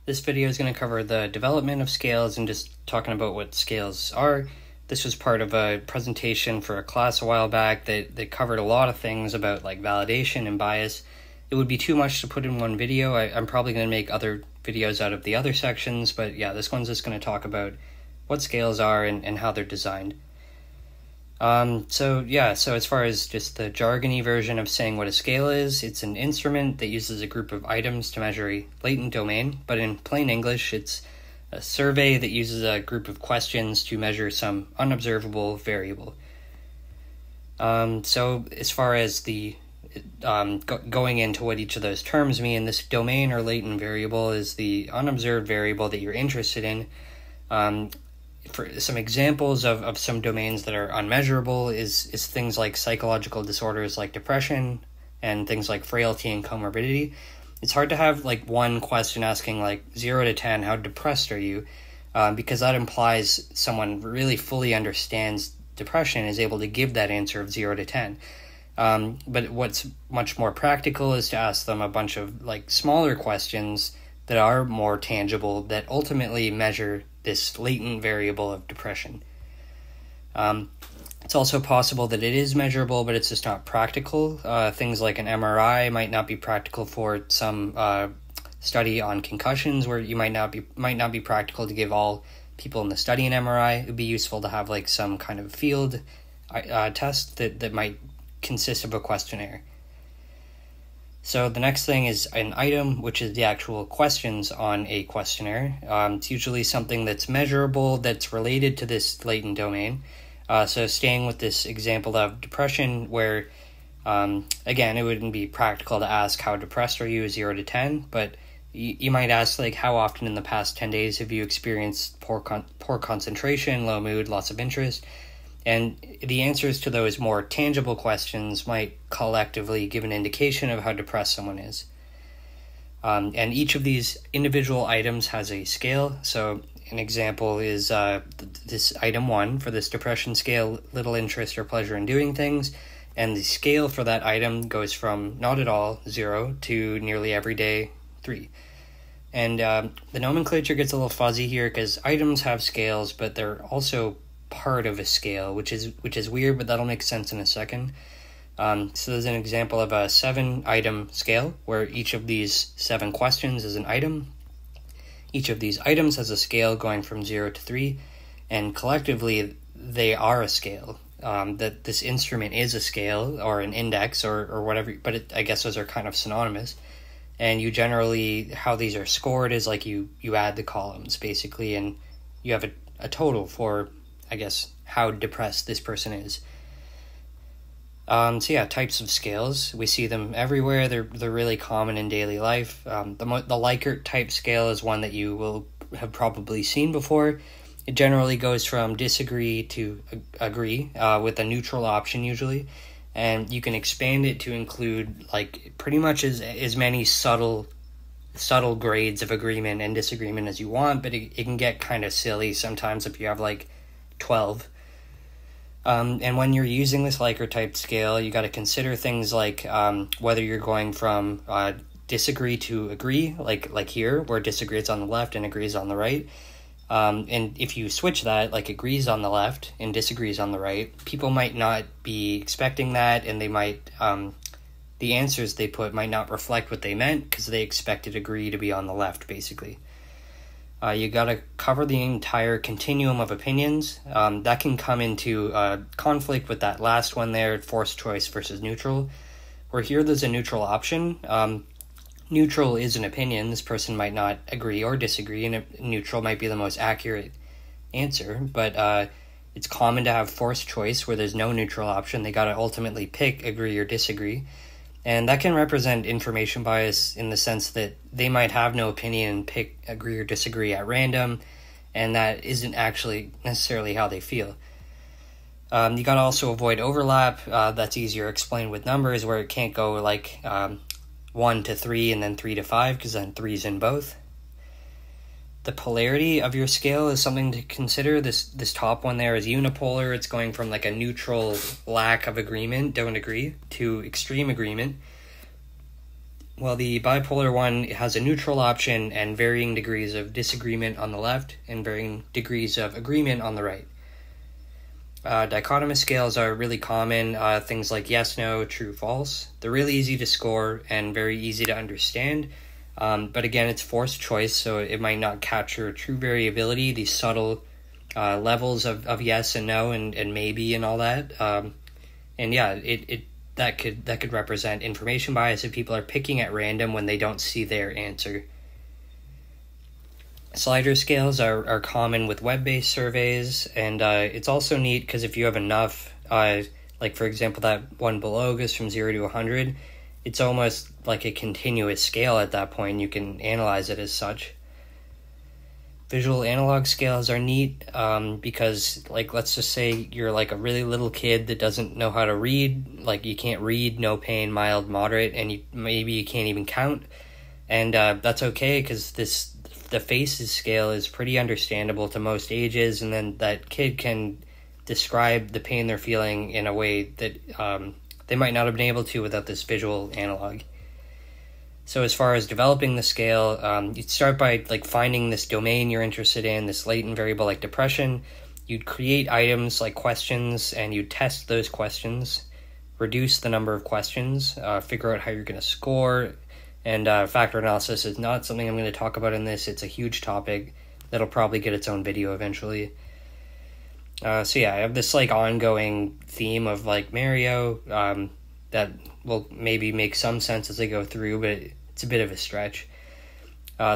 This video is going to cover the development of scales and just talking about what scales are. This was part of a presentation for a class a while back that covered a lot of things about like validation and bias. It would be too much to put in one video. I'm probably going to make other videos out of the other sections, but yeah, this one's just going to talk about what scales are and how they're designed. So as far as just the jargony version of saying what a scale is, it's an instrument that uses a group of items to measure a latent domain, but in plain English, it's a survey that uses a group of questions to measure some unobservable variable. So as far as the going into what each of those terms mean, this domain or latent variable is the unobserved variable that you're interested in. For some examples of some domains that are unmeasurable is things like psychological disorders like depression and things like frailty and comorbidity. It's hard to have like one question asking like 0 to 10, how depressed are you? Because that implies someone really fully understands depression and is able to give that answer of 0 to 10. But what's much more practical is to ask them a bunch of like smaller questions that are more tangible that ultimately measure this latent variable of depression. It's also possible that it is measurable, but it's just not practical. Things like an MRI might not be practical for some study on concussions, where you might not be practical to give all people in the study an MRI. It would be useful to have like some kind of field test that might consist of a questionnaire. So the next thing is an item, which is the actual questions on a questionnaire. It's usually something that's measurable, that's related to this latent domain. So staying with this example of depression, where, again, it wouldn't be practical to ask how depressed are you 0 to 10, but you might ask, like, how often in the past 10 days have you experienced poor concentration, low mood, loss of interest? And the answers to those more tangible questions might collectively give an indication of how depressed someone is. And each of these individual items has a scale. So an example is this item 1 for this depression scale, little interest or pleasure in doing things. And the scale for that item goes from not at all, 0, to nearly every day, 3. And the nomenclature gets a little fuzzy here because items have scales, but they're also part of a scale, which is weird, but that'll make sense in a second. So there's an example of a 7-item scale where each of these 7 questions is an item. Each of these items has a scale going from 0 to 3, and collectively they are a scale. That this instrument is a scale or an index or whatever, but I guess those are kind of synonymous. And you generally, how these are scored is like you add the columns basically, and you have a total for, I guess, how depressed this person is. So yeah, types of scales. We see them everywhere. They're really common in daily life. The Likert type scale is one that you will have probably seen before. It generally goes from disagree to agree, with a neutral option usually. And you can expand it to include like pretty much as many subtle grades of agreement and disagreement as you want, but it can get kind of silly sometimes if you have like 12. And when you're using this Likert type scale, you got to consider things like whether you're going from disagree to agree, like here, where disagree is on the left and agree is on the right. And if you switch that, like agrees on the left and disagrees on the right, people might not be expecting that, and they might the answers they put might not reflect what they meant because they expected agree to be on the left, basically. You got to cover the entire continuum of opinions. That can come into conflict with that last one there, forced choice versus neutral, where here there's a neutral option. Neutral is an opinion. This person might not agree or disagree, and neutral might be the most accurate answer, but it's common to have forced choice where there's no neutral option. They got to ultimately pick agree or disagree. And that can represent information bias in the sense that they might have no opinion and pick agree or disagree at random, and that isn't actually necessarily how they feel. You got to also avoid overlap. That's easier explained with numbers, where it can't go like 1 to 3 and then 3 to 5, because then 3's in both. The polarity of your scale is something to consider. This top one there is unipolar. It's going from like a neutral lack of agreement, don't agree, to extreme agreement. Well, the bipolar one has a neutral option and varying degrees of disagreement on the left and varying degrees of agreement on the right. Dichotomous scales are really common, things like yes, no, true, false. They're really easy to score and very easy to understand. But again, it's forced choice, so it might not capture true variability, these subtle levels of yes and no and maybe and all that. And yeah, that could represent information bias if people are picking at random when they don't see their answer. Slider scales are common with web-based surveys, and it's also neat because if you have enough, like for example that one below goes from 0 to 100, it's almost like a continuous scale at that point. You can analyze it as such. Visual analog scales are neat because, like, let's just say you're like a really little kid that doesn't know how to read, like you can't read, no pain, mild, moderate, and maybe you can't even count, and that's okay because the FACES scale is pretty understandable to most ages, and then that kid can describe the pain they're feeling in a way that they might not have been able to without this visual analog. So as far as developing the scale, you'd start by like finding this domain you're interested in, this latent variable like depression. You'd create items like questions, and you'd test those questions, reduce the number of questions, figure out how you're going to score. And factor analysis is not something I'm going to talk about in this. It's a huge topic that'll probably get its own video eventually. So yeah, I have this like ongoing theme of like Mario that will maybe make some sense as I go through, but it's a bit of a stretch.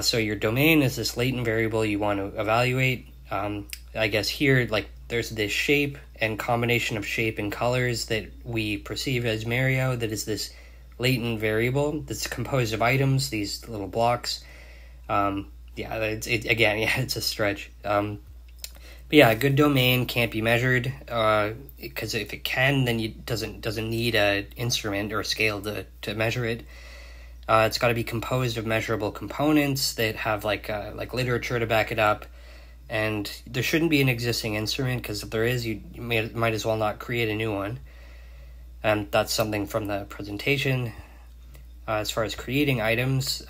So your domain is this latent variable you want to evaluate. I guess here, like, there's this shape and combination of shape and colors that we perceive as Mario that is this latent variable that's composed of items, these little blocks. It's a stretch. But yeah, a good domain can't be measured because if it can, then it doesn't need an instrument or a scale to measure it. It's got to be composed of measurable components that have like literature to back it up, and there shouldn't be an existing instrument because if there is, you might as well not create a new one. And that's something from the presentation. As far as creating items,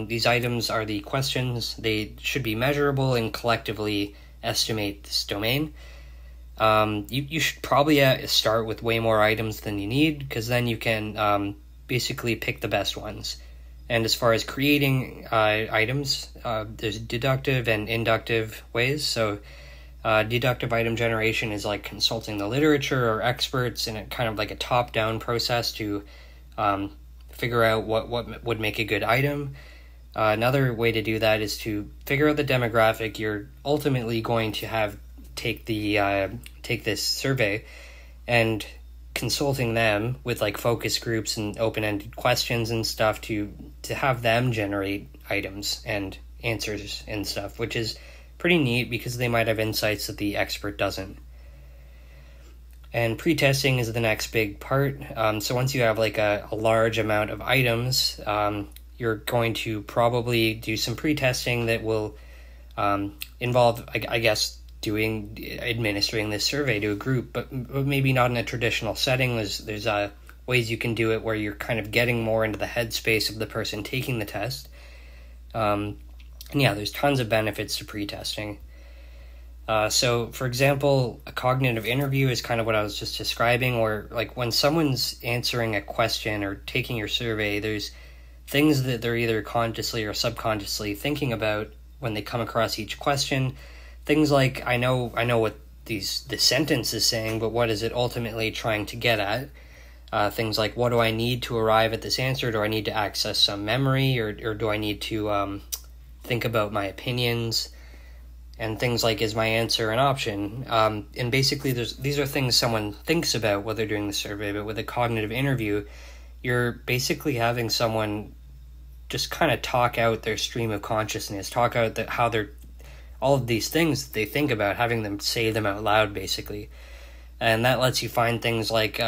these items are the questions. They should be measurable and collectively estimate this domain. You should probably start with way more items than you need, because then you can basically pick the best ones. And as far as creating items, there's deductive and inductive ways. So deductive item generation is like consulting the literature or experts in a kind of like a top-down process to figure out what would make a good item. Another way to do that is to figure out the demographic you're ultimately going to have take this survey, and consulting them with like focus groups and open-ended questions and stuff to have them generate items and answers and stuff, which is pretty neat because they might have insights that the expert doesn't. And pre-testing is the next big part. So once you have like a large amount of items, you're going to probably do some pre-testing that will involve, I guess, administering this survey to a group, but maybe not in a traditional setting. There's ways you can do it where you're kind of getting more into the headspace of the person taking the test. And yeah, there's tons of benefits to pre-testing. So, for example, a cognitive interview is kind of what I was just describing, where like when someone's answering a question or taking your survey, there's things that they're either consciously or subconsciously thinking about when they come across each question. Things like, I know what this sentence is saying, but what is it ultimately trying to get at? Things like, what do I need to arrive at this answer? Do I need to access some memory, or do I need to think about my opinions? And things like, is my answer an option? And basically, these are things someone thinks about while they're doing the survey, but with a cognitive interview, you're basically having someone just kind of talk out their stream of consciousness, talk out how they're all of these things that they think about, having them say them out loud, basically. And that lets you find things like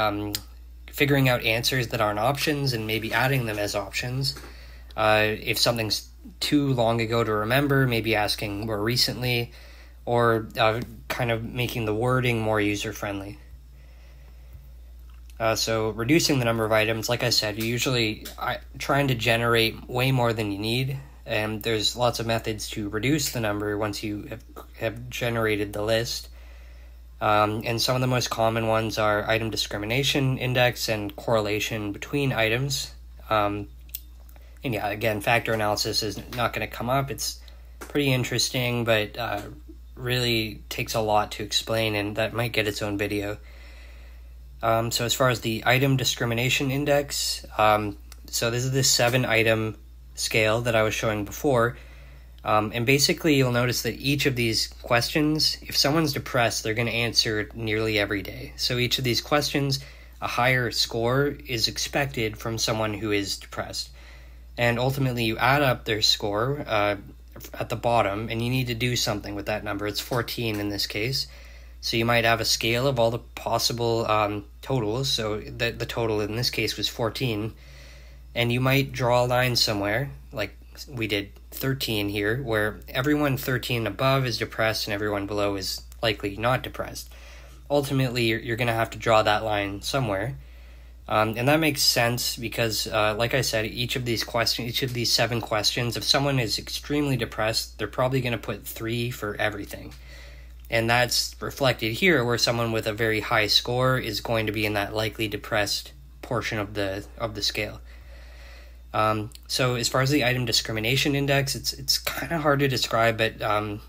figuring out answers that aren't options and maybe adding them as options. If something's too long ago to remember, maybe asking more recently, or kind of making the wording more user-friendly. So reducing the number of items, like I said, you're usually trying to generate way more than you need, and there's lots of methods to reduce the number once you have generated the list. And some of the most common ones are item discrimination index and correlation between items. And yeah, again, factor analysis is not going to come up. It's pretty interesting, but really takes a lot to explain, and that might get its own video. So as far as the item discrimination index, so this is the 7-item scale that I was showing before. And basically you'll notice that each of these questions, if someone's depressed, they're going to answer nearly every day. So each of these questions, a higher score is expected from someone who is depressed. And ultimately you add up their score at the bottom, and you need to do something with that number. It's 14 in this case. So you might have a scale of all the possible totals. So the total in this case was 14. And you might draw a line somewhere, like we did 13 here, where everyone 13 above is depressed and everyone below is likely not depressed. Ultimately, you're going to have to draw that line somewhere. And that makes sense because, like I said, each of these 7 questions, if someone is extremely depressed, they're probably going to put 3 for everything. And that's reflected here, where someone with a very high score is going to be in that likely depressed portion of the scale. So as far as the item discrimination index, it's kind of hard to describe, but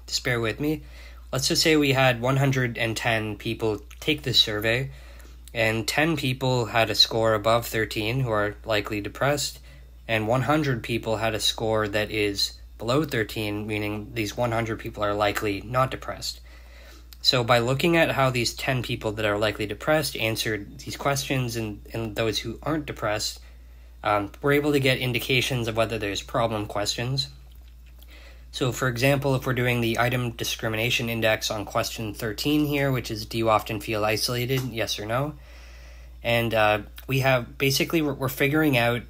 just bear with me. Let's just say we had 110 people take this survey, and 10 people had a score above 13 who are likely depressed, and 100 people had a score that is below 13, meaning these 100 people are likely not depressed. So by looking at how these 10 people that are likely depressed answered these questions and those who aren't depressed, we're able to get indications of whether there's problem questions. So for example, if we're doing the item discrimination index on question 13 here, which is, do you often feel isolated, yes or no? And we have, basically we're figuring out,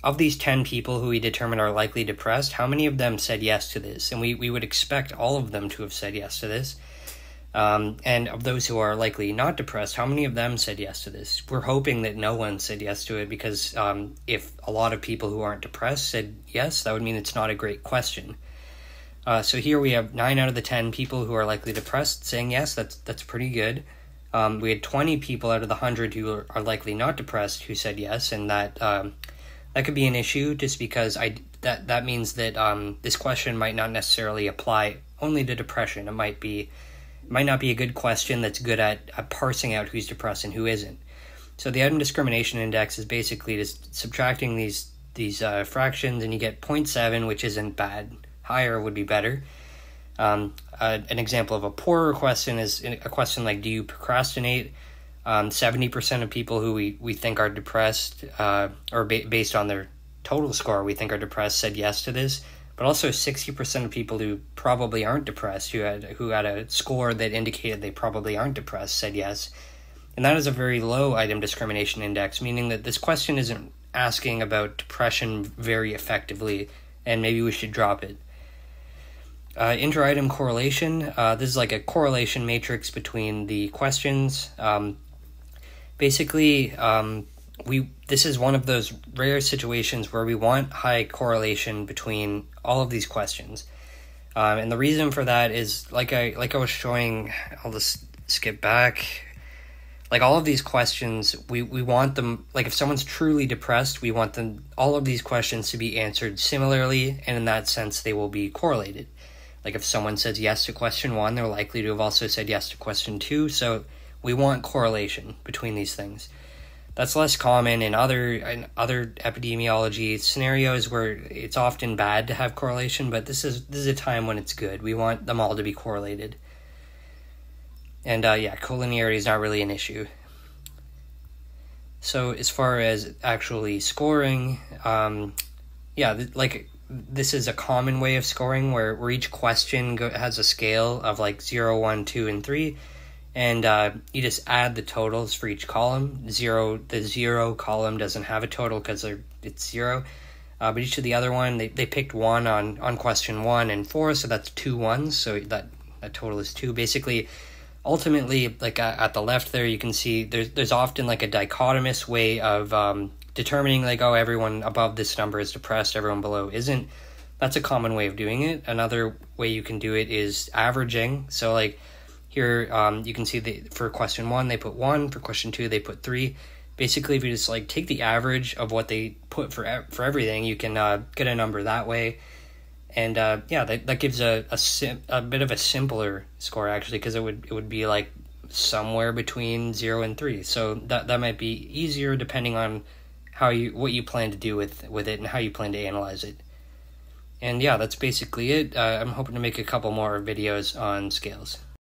of these 10 people who we determine are likely depressed, how many of them said yes to this? And we would expect all of them to have said yes to this. And of those who are likely not depressed, how many of them said yes to this? We're hoping that no one said yes to it, because if a lot of people who aren't depressed said yes, that would mean it's not a great question. So here we have 9 out of the 10 people who are likely depressed saying yes. That's pretty good. We had 20 people out of the 100 who are likely not depressed who said yes, and that could be an issue, just because that means that this question might not necessarily apply only to depression. It might not be a good question that's good at parsing out who's depressed and who isn't. So the item discrimination index is basically just subtracting these fractions, and you get 0.7, which isn't bad. Higher would be better. An example of a poorer question is a question like, do you procrastinate? 70% of people who we think are depressed, or based on their total score we think are depressed, said yes to this. But also 60% of people who probably aren't depressed, who had a score that indicated they probably aren't depressed, said yes. And that is a very low item discrimination index, meaning that this question isn't asking about depression very effectively, and maybe we should drop it. Inter-item correlation, this is like a correlation matrix between the questions. Basically, this is one of those rare situations where we want high correlation between all of these questions. And the reason for that is, like I was showing, I'll just skip back. Like all of these questions, we want them, like if someone's truly depressed, we want all of these questions to be answered similarly, and in that sense they will be correlated. Like if someone says yes to question 1, they're likely to have also said yes to question 2, so we want correlation between these things. That's less common in other epidemiology scenarios where it's often bad to have correlation, but this is a time when it's good. We want them all to be correlated. And collinearity is not really an issue. So as far as actually scoring, this is a common way of scoring where each question has a scale of like 0, 1, 2, and 3. And you just add the totals for each column. The 0 column doesn't have a total because it's 0. But each of the other one, they picked 1 on question 1 and 4, so that's 2 1s. So that total is 2. Basically, ultimately, like at the left there, you can see there's often like a dichotomous way of determining like, oh, everyone above this number is depressed, everyone below isn't. That's a common way of doing it. Another way you can do it is averaging. So like here, you can see for question 1 they put 1, for question 2 they put 3. Basically, if you just like take the average of what they put for everything, you can get a number that way. And yeah, that gives a bit of a simpler score actually, because it would be like somewhere between 0 and 3. So that might be easier depending on what you plan to do with it and how you plan to analyze it. And yeah, that's basically it. I'm hoping to make a couple more videos on scales.